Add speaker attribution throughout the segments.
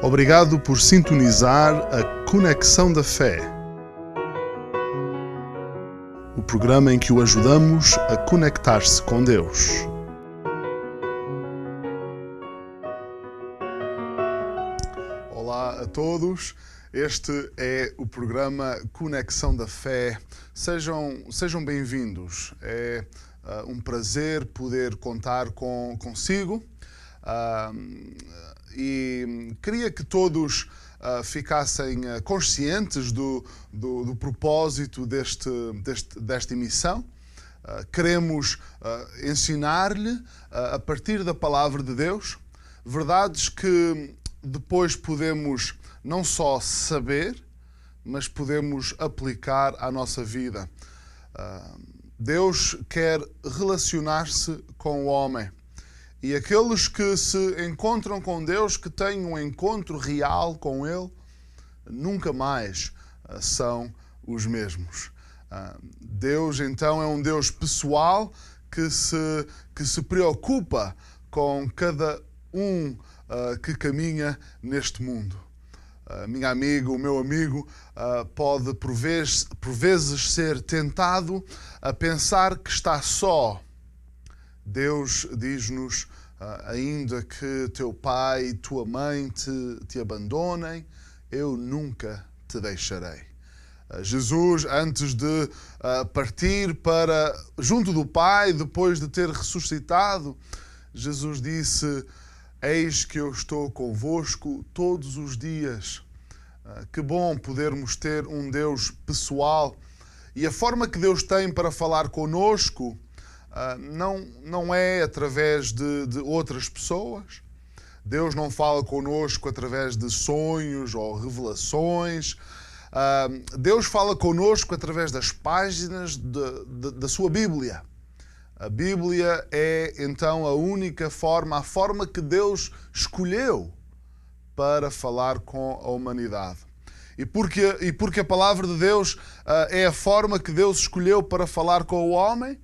Speaker 1: Obrigado por sintonizar a Conexão da Fé, o programa em que o ajudamos a conectar-se com Deus. Olá a todos, este é o programa Conexão da Fé. Sejam bem-vindos. É um prazer poder contar consigo. E queria que todos ficassem conscientes do propósito desta emissão. Queremos ensinar-lhe, a partir da Palavra de Deus, verdades que depois podemos não só saber, mas podemos aplicar à nossa vida. Deus quer relacionar-se com o homem. E aqueles que se encontram com Deus, que têm um encontro real com Ele, nunca mais são os mesmos. Deus, então, é um Deus pessoal que se preocupa com cada um que caminha neste mundo. Minha amiga, o meu amigo, pode por vezes ser tentado a pensar que está só. Deus diz-nos, ainda que teu pai e tua mãe te abandonem, eu nunca te deixarei. Jesus, antes de partir para junto do Pai, depois de ter ressuscitado, Jesus disse, eis que eu estou convosco todos os dias. Que bom podermos ter um Deus pessoal. E a forma que Deus tem para falar conosco não é através de outras pessoas. Deus não fala connosco através de sonhos ou revelações. Deus fala connosco através das páginas da sua Bíblia. A Bíblia é, então, a única forma, a forma que Deus escolheu para falar com a humanidade. E porque a Palavra de Deus é a forma que Deus escolheu para falar com o homem,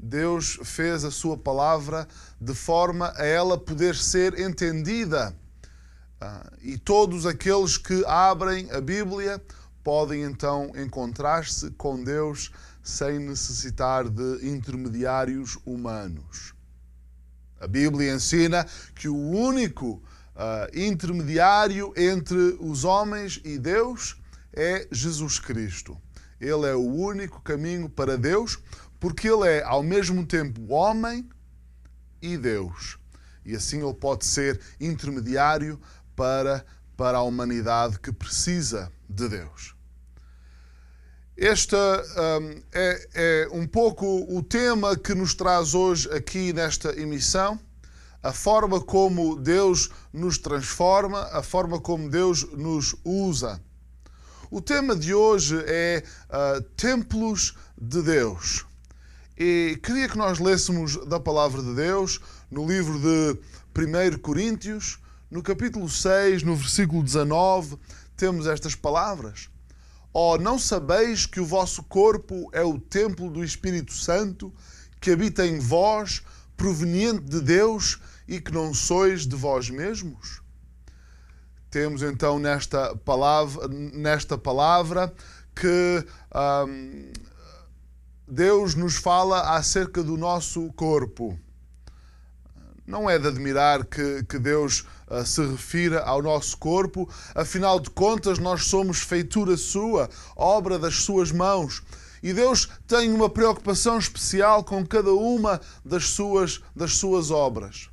Speaker 1: Deus fez a sua palavra de forma a ela poder ser entendida. E todos aqueles que abrem a Bíblia podem então encontrar-se com Deus sem necessitar de intermediários humanos. A Bíblia ensina que o único intermediário entre os homens e Deus é Jesus Cristo. Ele é o único caminho para Deus, porque Ele é ao mesmo tempo homem e Deus. E assim Ele pode ser intermediário para a humanidade que precisa de Deus. Este é um pouco o tema que nos traz hoje aqui nesta emissão. A forma como Deus nos transforma, a forma como Deus nos usa. O tema de hoje é Templos de Deus. E queria que nós lêssemos da Palavra de Deus no livro de 1 Coríntios, no capítulo 6, no versículo 19, temos estas palavras. Oh, não sabeis que o vosso corpo é o templo do Espírito Santo, que habita em vós, proveniente de Deus, e que não sois de vós mesmos? Temos então nesta palavra que Deus nos fala acerca do nosso corpo. Não é de admirar que Deus se refira ao nosso corpo. Afinal de contas, nós somos feitura sua, obra das suas mãos. E Deus tem uma preocupação especial com cada uma das suas obras.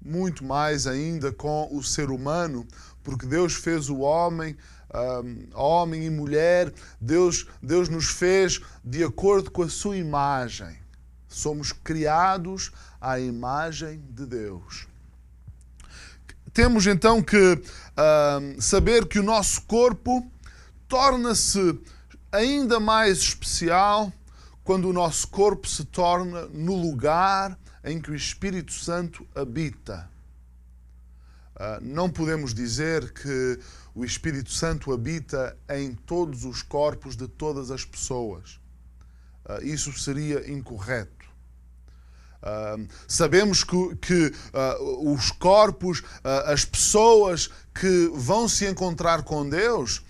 Speaker 1: Muito mais ainda com o ser humano, porque Deus fez o homem, homem e mulher. Deus nos fez de acordo com a sua imagem. Somos criados à imagem de Deus. Temos então que saber que o nosso corpo torna-se ainda mais especial quando o nosso corpo se torna no lugar em que o Espírito Santo habita. Não podemos dizer que o Espírito Santo habita em todos os corpos de todas as pessoas. Isso seria incorreto. Sabemos que os corpos, as pessoas que vão se encontrar com Deus,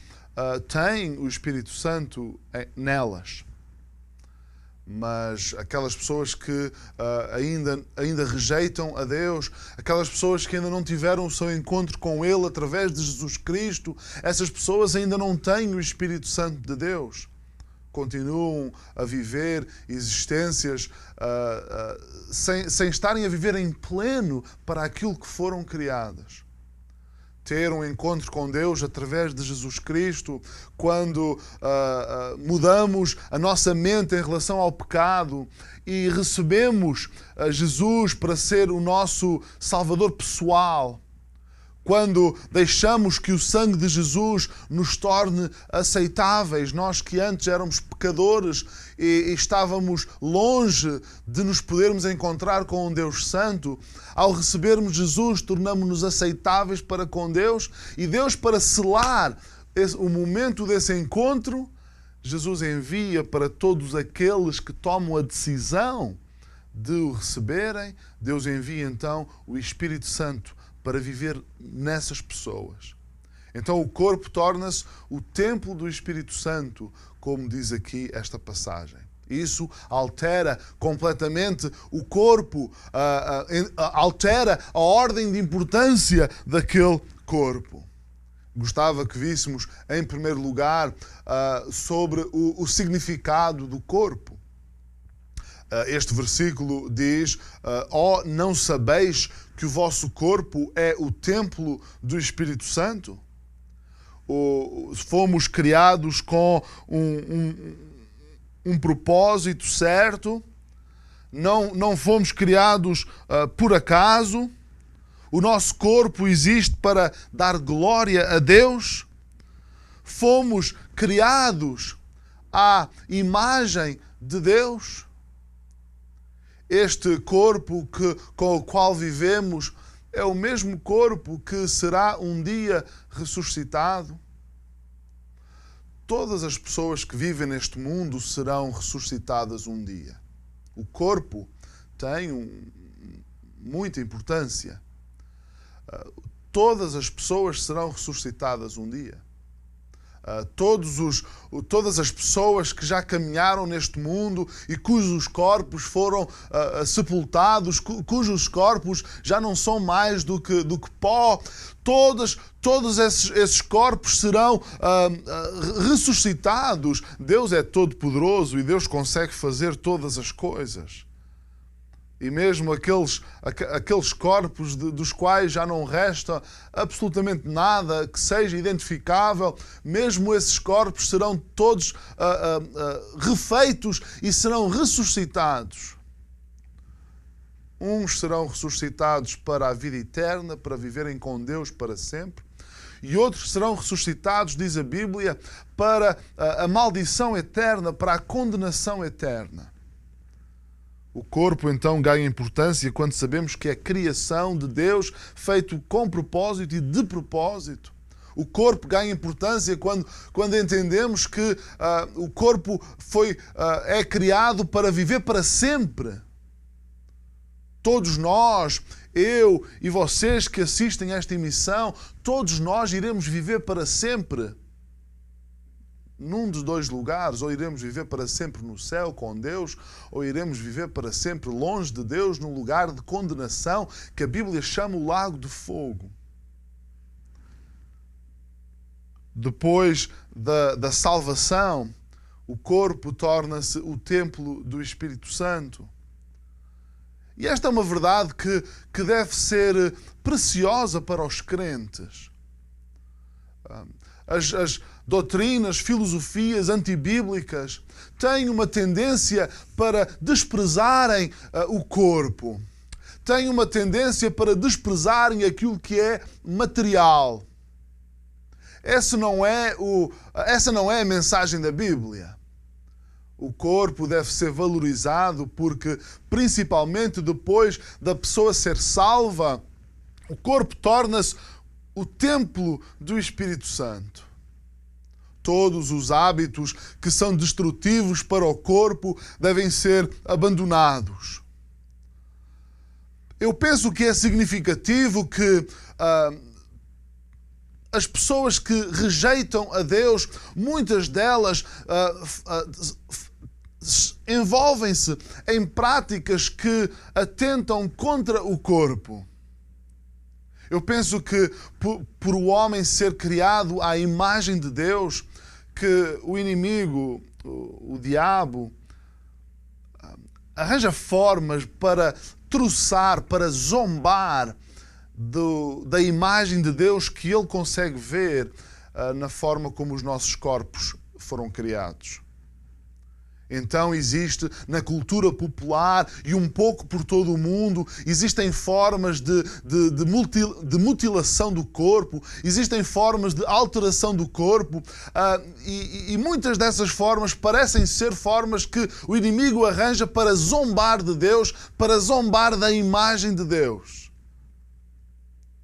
Speaker 1: têm o Espírito Santo nelas. Mas aquelas pessoas que ainda rejeitam a Deus, aquelas pessoas que ainda não tiveram o seu encontro com Ele através de Jesus Cristo, essas pessoas ainda não têm o Espírito Santo de Deus. Continuam a viver existências sem estarem a viver em pleno para aquilo que foram criadas. Ter um encontro com Deus através de Jesus Cristo, quando mudamos a nossa mente em relação ao pecado e recebemos Jesus para ser o nosso Salvador pessoal, quando deixamos que o sangue de Jesus nos torne aceitáveis, nós que antes éramos pecadores e estávamos longe de nos podermos encontrar com um Deus Santo, ao recebermos Jesus, tornamos-nos aceitáveis para com Deus, e Deus, para selar o momento desse encontro, Jesus envia para todos aqueles que tomam a decisão de o receberem, Deus envia então o Espírito Santo para viver nessas pessoas. Então o corpo torna-se o templo do Espírito Santo, como diz aqui esta passagem. Isso altera completamente o corpo, altera a ordem de importância daquele corpo. Gostava que víssemos, em primeiro lugar, sobre o significado do corpo. Este versículo diz: "Ó, não sabeis que o vosso corpo é o templo do Espírito Santo?" Fomos criados com um propósito certo, não fomos criados por acaso. O nosso corpo existe para dar glória a Deus. Fomos criados à imagem de Deus. Este corpo com o qual vivemos é o mesmo corpo que será um dia ressuscitado. Todas as pessoas que vivem neste mundo serão ressuscitadas um dia. O corpo tem muita importância. Todas as pessoas serão ressuscitadas um dia. Todas as pessoas que já caminharam neste mundo e cujos corpos foram sepultados, cujos corpos já não são mais do que pó, todos esses corpos serão ressuscitados. Deus é todo-poderoso e Deus consegue fazer todas as coisas. E mesmo aqueles corpos dos quais já não resta absolutamente nada que seja identificável, mesmo esses corpos serão todos refeitos e serão ressuscitados. Uns serão ressuscitados para a vida eterna, para viverem com Deus para sempre. E outros serão ressuscitados, diz a Bíblia, para a maldição eterna, para a condenação eterna. O corpo, então, ganha importância quando sabemos que é criação de Deus, feito com propósito e de propósito. O corpo ganha importância quando entendemos que o corpo é criado para viver para sempre. Todos nós, eu e vocês que assistem a esta emissão, todos nós iremos viver para sempre num dos dois lugares. Ou iremos viver para sempre no céu com Deus, ou iremos viver para sempre longe de Deus, num lugar de condenação que a Bíblia chama o lago de fogo. Depois da salvação, o corpo torna-se o templo do Espírito Santo. E esta é uma verdade que deve ser preciosa para os crentes. As doutrinas, filosofias antibíblicas têm uma tendência para desprezarem o corpo. Têm uma tendência para desprezarem aquilo que é material. Essa não é a mensagem da Bíblia. O corpo deve ser valorizado porque, principalmente depois da pessoa ser salva, o corpo torna-se o templo do Espírito Santo. Todos os hábitos que são destrutivos para o corpo devem ser abandonados. Eu penso que é significativo que as pessoas que rejeitam a Deus, muitas delas envolvem-se em práticas que atentam contra o corpo. Eu penso que por o homem ser criado à imagem de Deus, que o inimigo, o diabo, arranja formas para troçar, para zombar da imagem de Deus que ele consegue ver na forma como os nossos corpos foram criados. Então existe na cultura popular e um pouco por todo o mundo, existem formas de mutilação do corpo, existem formas de alteração do corpo e muitas dessas formas parecem ser formas que o inimigo arranja para zombar de Deus, para zombar da imagem de Deus.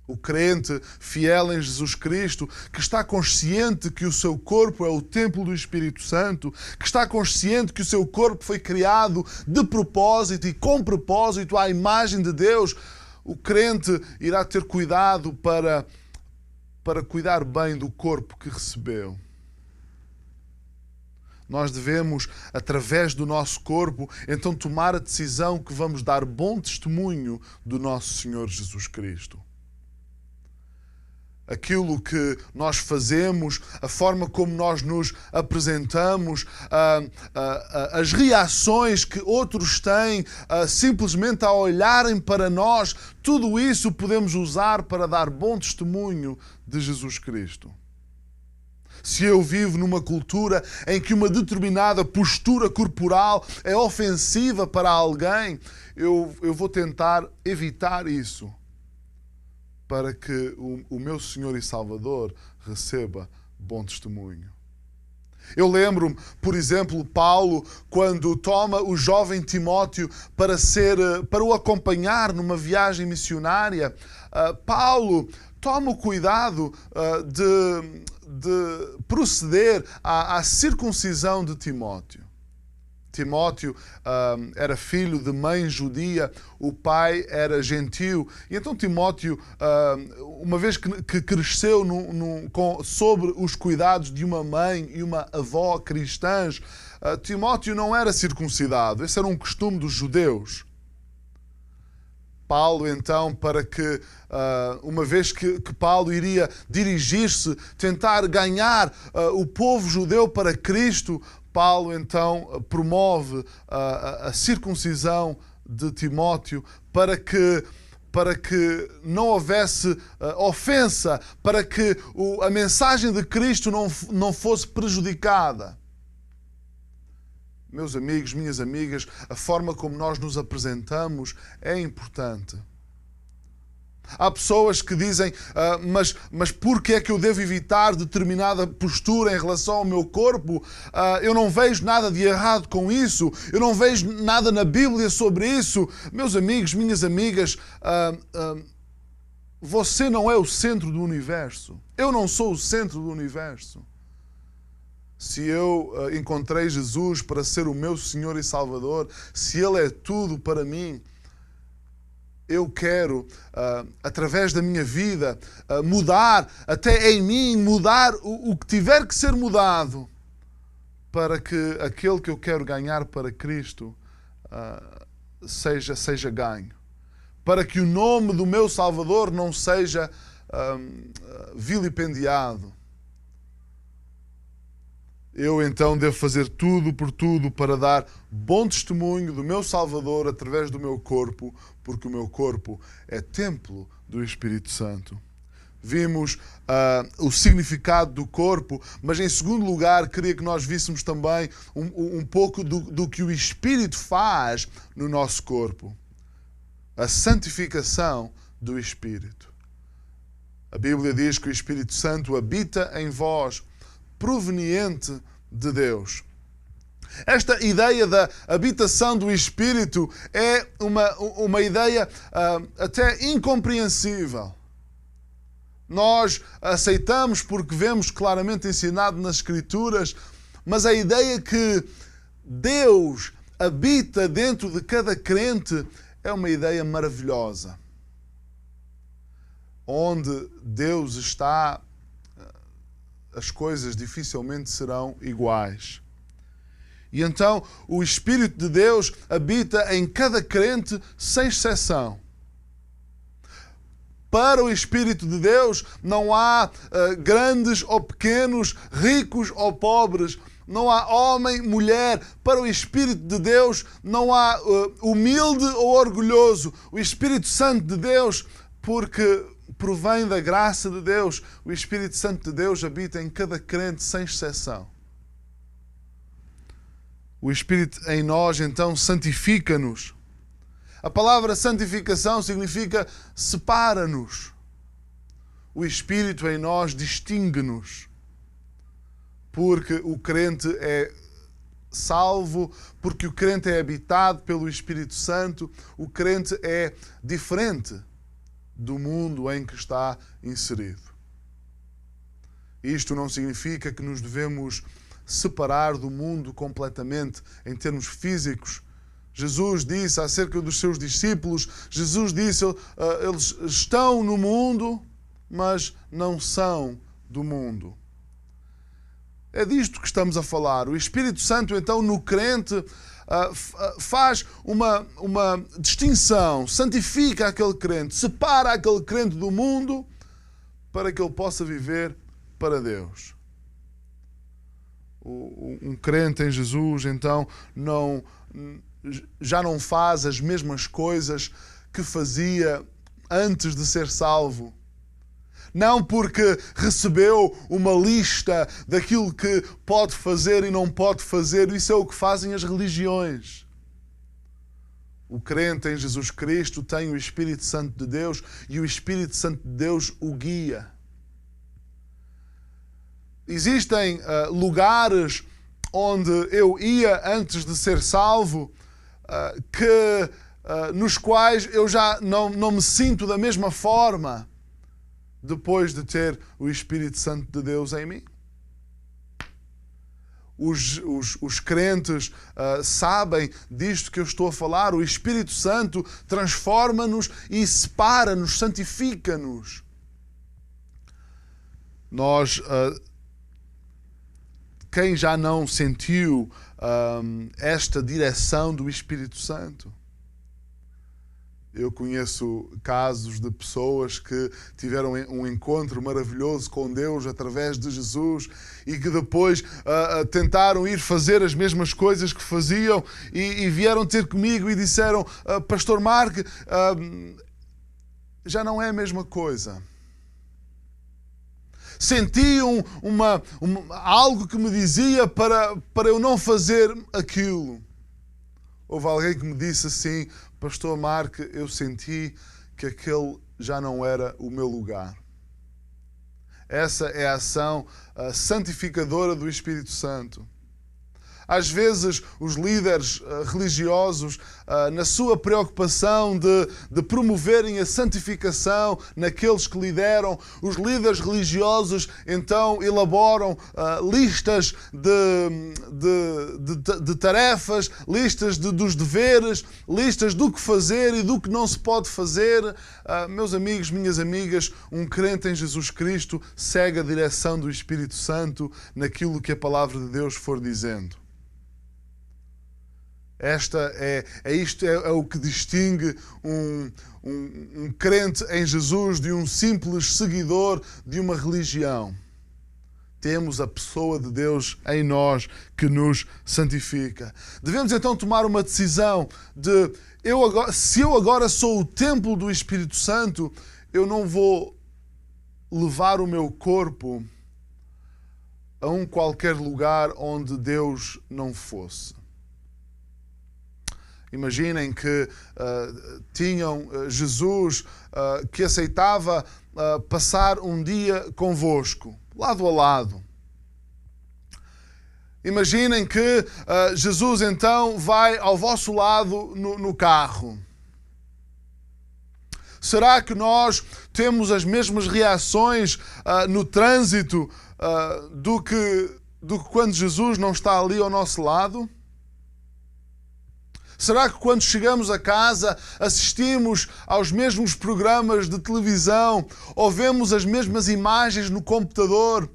Speaker 1: O crente fiel em Jesus Cristo, que está consciente que o seu corpo é o templo do Espírito Santo, que está consciente que o seu corpo foi criado de propósito e com propósito à imagem de Deus, o crente irá ter cuidado para cuidar bem do corpo que recebeu. Nós devemos, através do nosso corpo, então tomar a decisão que vamos dar bom testemunho do nosso Senhor Jesus Cristo. Aquilo que nós fazemos, a forma como nós nos apresentamos, as reações que outros têm simplesmente ao olharem para nós, tudo isso podemos usar para dar bom testemunho de Jesus Cristo. Se eu vivo numa cultura em que uma determinada postura corporal é ofensiva para alguém, eu vou tentar evitar isso, para que o meu Senhor e Salvador receba bom testemunho. Eu lembro-me, por exemplo, Paulo, quando toma o jovem Timóteo para o acompanhar numa viagem missionária, Paulo toma o cuidado de proceder à circuncisão de Timóteo. Timóteo era filho de mãe judia, o pai era gentio. E então Timóteo, uma vez que cresceu sob os cuidados de uma mãe e uma avó cristãs, Timóteo não era circuncidado. Esse era um costume dos judeus. Paulo, então, para que, uma vez que Paulo iria dirigir-se, tentar ganhar o povo judeu para Cristo, Paulo, então, promove a circuncisão de Timóteo para que não houvesse ofensa, para que a mensagem de Cristo não fosse prejudicada. Meus amigos, minhas amigas, a forma como nós nos apresentamos é importante. Há pessoas que dizem, mas por que é que eu devo evitar determinada postura em relação ao meu corpo? Eu não vejo nada de errado com isso. Eu não vejo nada na Bíblia sobre isso. Meus amigos, minhas amigas, você não é o centro do universo. Eu não sou o centro do universo. Se eu encontrei Jesus para ser o meu Senhor e Salvador, se Ele é tudo para mim, eu quero, através da minha vida, mudar, até em mim, mudar o que tiver que ser mudado, para que aquele que eu quero ganhar para Cristo seja ganho. Para que o nome do meu Salvador não seja vilipendiado. Eu então devo fazer tudo por tudo para dar bom testemunho do meu Salvador através do meu corpo, porque o meu corpo é templo do Espírito Santo. Vimos o significado do corpo, mas em segundo lugar queria que nós víssemos também um pouco do que o Espírito faz no nosso corpo. A santificação do Espírito. A Bíblia diz que o Espírito Santo habita em vós, proveniente de Deus. Esta ideia da habitação do Espírito é uma ideia até incompreensível. Nós aceitamos porque vemos claramente ensinado nas Escrituras, mas a ideia que Deus habita dentro de cada crente é uma ideia maravilhosa. Onde Deus está, as coisas dificilmente serão iguais. E então o Espírito de Deus habita em cada crente sem exceção. Para o Espírito de Deus não há grandes ou pequenos, ricos ou pobres, não há homem, mulher. Para o Espírito de Deus não há humilde ou orgulhoso. O Espírito Santo de Deus, porque provém da graça de Deus, o Espírito Santo de Deus habita em cada crente sem exceção. O Espírito em nós, então, santifica-nos. A palavra santificação significa separa-nos. O Espírito em nós distingue-nos. Porque o crente é salvo, porque o crente é habitado pelo Espírito Santo, o crente é diferente do mundo em que está inserido. Isto não significa que nos devemos separar do mundo completamente em termos físicos. Jesus disse acerca dos seus discípulos, Jesus disse, eles estão no mundo, mas não são do mundo. É disto que estamos a falar. O Espírito Santo, então, no crente, faz uma distinção, santifica aquele crente, separa aquele crente do mundo para que ele possa viver para Deus. Um crente em Jesus, então, já não faz as mesmas coisas que fazia antes de ser salvo. Não porque recebeu uma lista daquilo que pode fazer e não pode fazer. Isso é o que fazem as religiões. O crente em Jesus Cristo tem o Espírito Santo de Deus e o Espírito Santo de Deus o guia. Existem lugares onde eu ia antes de ser salvo nos quais eu já não me sinto da mesma forma depois de ter o Espírito Santo de Deus em mim. Os crentes sabem disto que eu estou a falar. O Espírito Santo transforma-nos e separa-nos, santifica-nos. Quem já não sentiu esta direção do Espírito Santo? Eu conheço casos de pessoas que tiveram um encontro maravilhoso com Deus através de Jesus e que depois tentaram ir fazer as mesmas coisas que faziam e vieram ter comigo e disseram: Pastor Mark, já não é a mesma coisa. Senti algo que me dizia para eu não fazer aquilo. Houve alguém que me disse assim: Pastor Mark, eu senti que aquele já não era o meu lugar. Essa é a ação santificadora do Espírito Santo. Às vezes, os líderes religiosos, na sua preocupação de promoverem a santificação naqueles que lideram, os líderes religiosos então elaboram listas de tarefas, listas dos deveres, listas do que fazer e do que não se pode fazer. Meus amigos, minhas amigas, um crente em Jesus Cristo segue a direção do Espírito Santo naquilo que a palavra de Deus for dizendo. Isto é o que distingue um crente em Jesus de um simples seguidor de uma religião. Temos a pessoa de Deus em nós que nos santifica. Devemos então tomar uma decisão de se eu agora sou o templo do Espírito Santo, eu não vou levar o meu corpo a um qualquer lugar onde Deus não fosse. Imaginem que tinham Jesus que aceitava passar um dia convosco, lado a lado. Imaginem que Jesus então vai ao vosso lado no carro. Será que nós temos as mesmas reações no trânsito do que quando Jesus não está ali ao nosso lado? Será que quando chegamos a casa assistimos aos mesmos programas de televisão ou vemos as mesmas imagens no computador?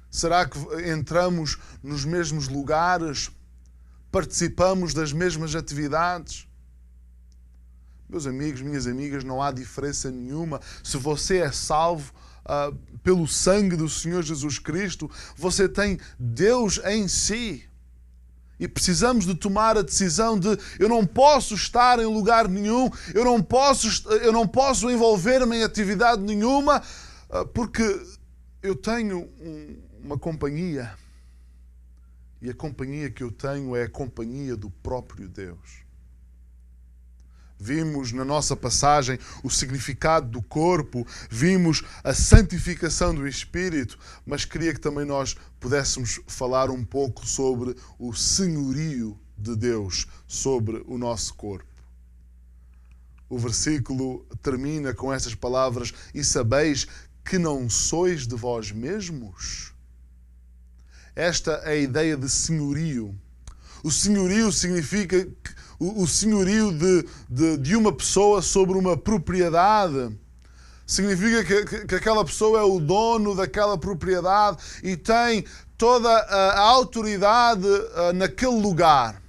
Speaker 1: Será que entramos nos mesmos lugares? Participamos das mesmas atividades? Meus amigos, minhas amigas, não há diferença nenhuma. Se você é salvo pelo sangue do Senhor Jesus Cristo, você tem Deus em si. E precisamos de tomar a decisão de eu não posso estar em lugar nenhum, eu não posso envolver-me em atividade nenhuma, porque eu tenho uma companhia. E a companhia que eu tenho é a companhia do próprio Deus. Vimos na nossa passagem o significado do corpo, vimos a santificação do Espírito, mas queria que também nós pudéssemos falar um pouco sobre o senhorio de Deus sobre o nosso corpo. O versículo termina com estas palavras: e sabeis que não sois de vós mesmos. Esta é a ideia de senhorio. O senhorio significa o senhorio de uma pessoa sobre uma propriedade. Significa que aquela pessoa é o dono daquela propriedade e tem toda a autoridade naquele lugar.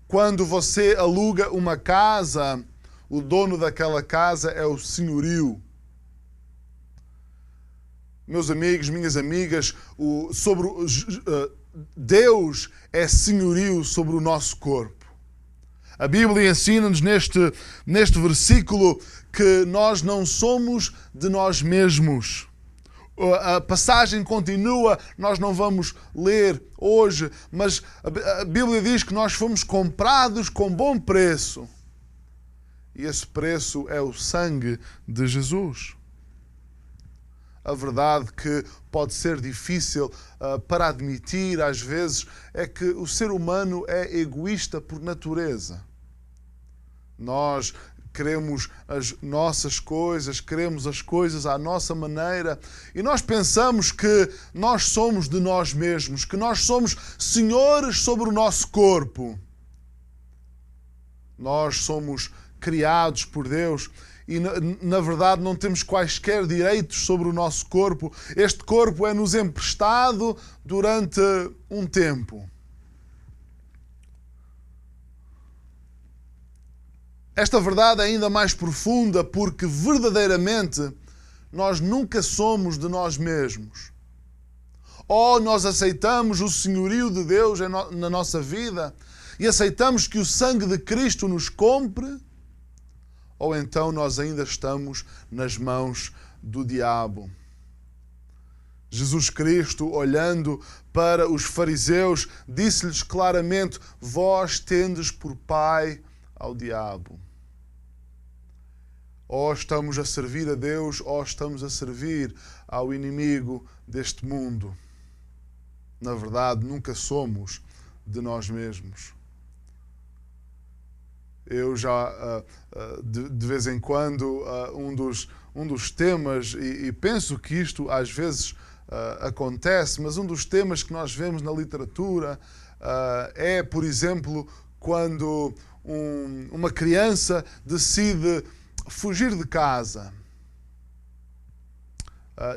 Speaker 1: Quando você aluga uma casa, o dono daquela casa é o senhorio. Meus amigos, minhas amigas, Deus é senhorio sobre o nosso corpo. A Bíblia ensina-nos neste versículo que nós não somos de nós mesmos. A passagem continua, nós não vamos ler hoje, mas a Bíblia diz que nós fomos comprados com bom preço. E esse preço é o sangue de Jesus. A verdade que pode ser difícil para admitir às vezes é que o ser humano é egoísta por natureza. Nós queremos as nossas coisas, queremos as coisas à nossa maneira e nós pensamos que nós somos de nós mesmos, que nós somos senhores sobre o nosso corpo. Nós somos criados por Deus e, na verdade, não temos quaisquer direitos sobre o nosso corpo. Este corpo é-nos emprestado durante um tempo. Esta verdade é ainda mais profunda porque, verdadeiramente, nós nunca somos de nós mesmos. Ou nós aceitamos o senhorio de Deus na nossa vida e aceitamos que o sangue de Cristo nos compre, ou então nós ainda estamos nas mãos do diabo. Jesus Cristo, olhando para os fariseus, disse-lhes claramente: vós tendes por pai ao diabo. Ou estamos a servir a Deus, ou estamos a servir ao inimigo deste mundo. Na verdade, nunca somos de nós mesmos. Eu já, de vez em quando, um dos temas, e penso que isto às vezes acontece, mas um dos temas que nós vemos na literatura é, por exemplo, quando uma criança decide fugir de casa.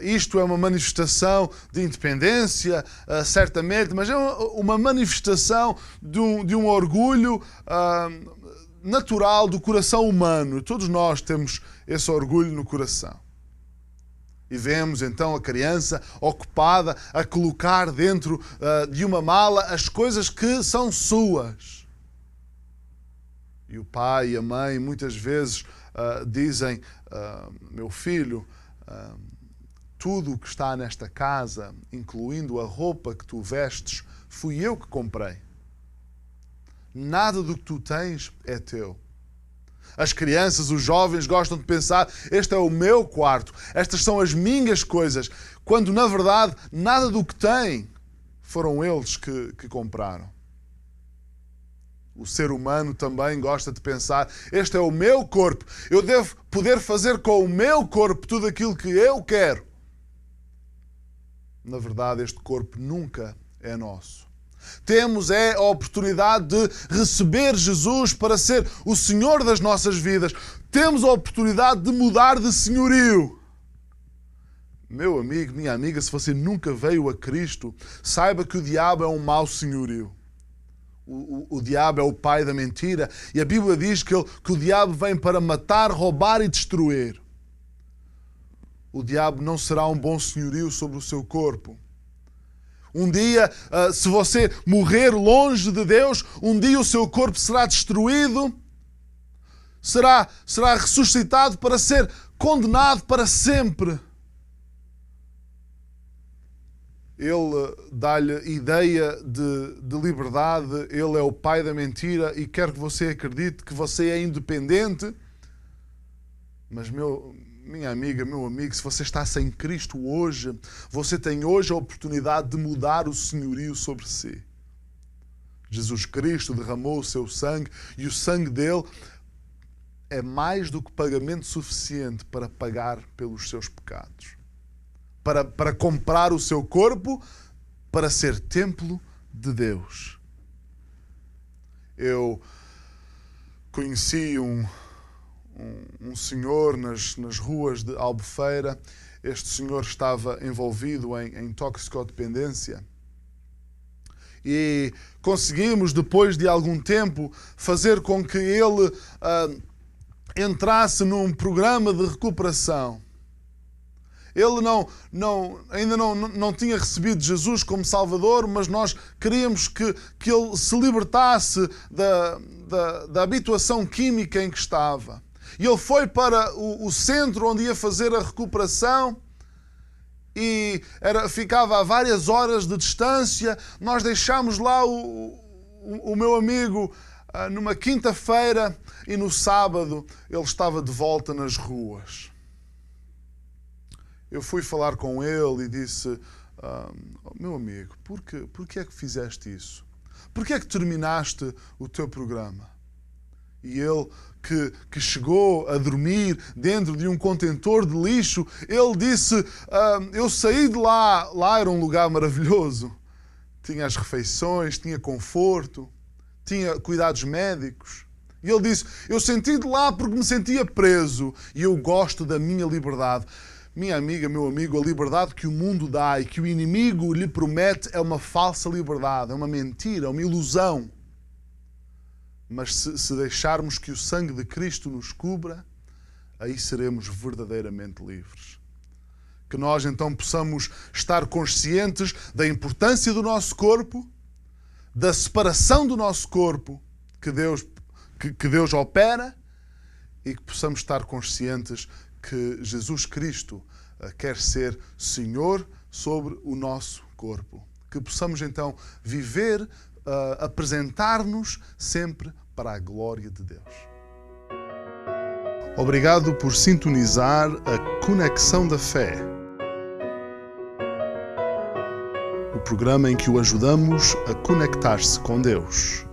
Speaker 1: Isto é uma manifestação de independência, certamente, mas é uma manifestação de um orgulho natural do coração humano. Todos nós temos esse orgulho no coração. E vemos então a criança ocupada a colocar dentro de uma mala as coisas que são suas. E o pai e a mãe muitas vezes dizem: meu filho, tudo o que está nesta casa, incluindo a roupa que tu vestes, fui eu que comprei. Nada do que tu tens é teu. As crianças, os jovens gostam de pensar: este é o meu quarto, estas são as minhas coisas, quando na verdade nada do que têm foram eles que compraram. O ser humano também gosta de pensar: este é o meu corpo, eu devo poder fazer com o meu corpo tudo aquilo que eu quero. Na verdade, este corpo nunca é nosso. Temos a oportunidade de receber Jesus para ser o Senhor das nossas vidas. Temos a oportunidade de mudar de senhorio. Meu amigo, minha amiga, se você nunca veio a Cristo, saiba que o diabo é um mau senhorio. O diabo é o pai da mentira e a Bíblia diz que o diabo vem para matar, roubar e destruir. O diabo não será um bom senhorio sobre o seu corpo. Um dia, se você morrer longe de Deus, um dia o seu corpo será destruído, será ressuscitado para ser condenado para sempre. Ele dá-lhe ideia de liberdade, ele é o pai da mentira e quer que você acredite que você é independente. Mas minha amiga, meu amigo, se você está sem Cristo hoje, você tem hoje a oportunidade de mudar o senhorio sobre si. Jesus Cristo derramou o seu sangue e o sangue dele é mais do que pagamento suficiente para pagar pelos seus pecados. Para comprar o seu corpo, para ser templo de Deus. Eu conheci um senhor nas ruas de Albufeira. Este senhor estava envolvido em toxicodependência. E conseguimos, depois de algum tempo, fazer com que ele entrasse num programa de recuperação. Ele ainda não tinha recebido Jesus como Salvador, mas nós queríamos que ele se libertasse da habituação química em que estava. E ele foi para o centro onde ia fazer a recuperação e ficava a várias horas de distância. Nós deixámos lá o meu amigo numa quinta-feira e no sábado ele estava de volta nas ruas. Eu fui falar com ele e disse: meu amigo, por que é que fizeste isso? Por que é que terminaste o teu programa? E ele, que chegou a dormir dentro de um contentor de lixo, ele disse: eu saí de lá era um lugar maravilhoso. Tinha as refeições, tinha conforto, tinha cuidados médicos. E ele disse: eu saí de lá porque me sentia preso e eu gosto da minha liberdade. Minha amiga, meu amigo, a liberdade que o mundo dá e que o inimigo lhe promete é uma falsa liberdade, é uma mentira, é uma ilusão. Mas se deixarmos que o sangue de Cristo nos cubra, aí seremos verdadeiramente livres. Que nós então possamos estar conscientes da importância do nosso corpo, da separação do nosso corpo que Deus opera e que possamos estar conscientes que Jesus Cristo quer ser Senhor sobre o nosso corpo. Que possamos então viver, apresentar-nos sempre para a glória de Deus. Obrigado por sintonizar a Conexão da Fé, o programa em que o ajudamos a conectar-se com Deus.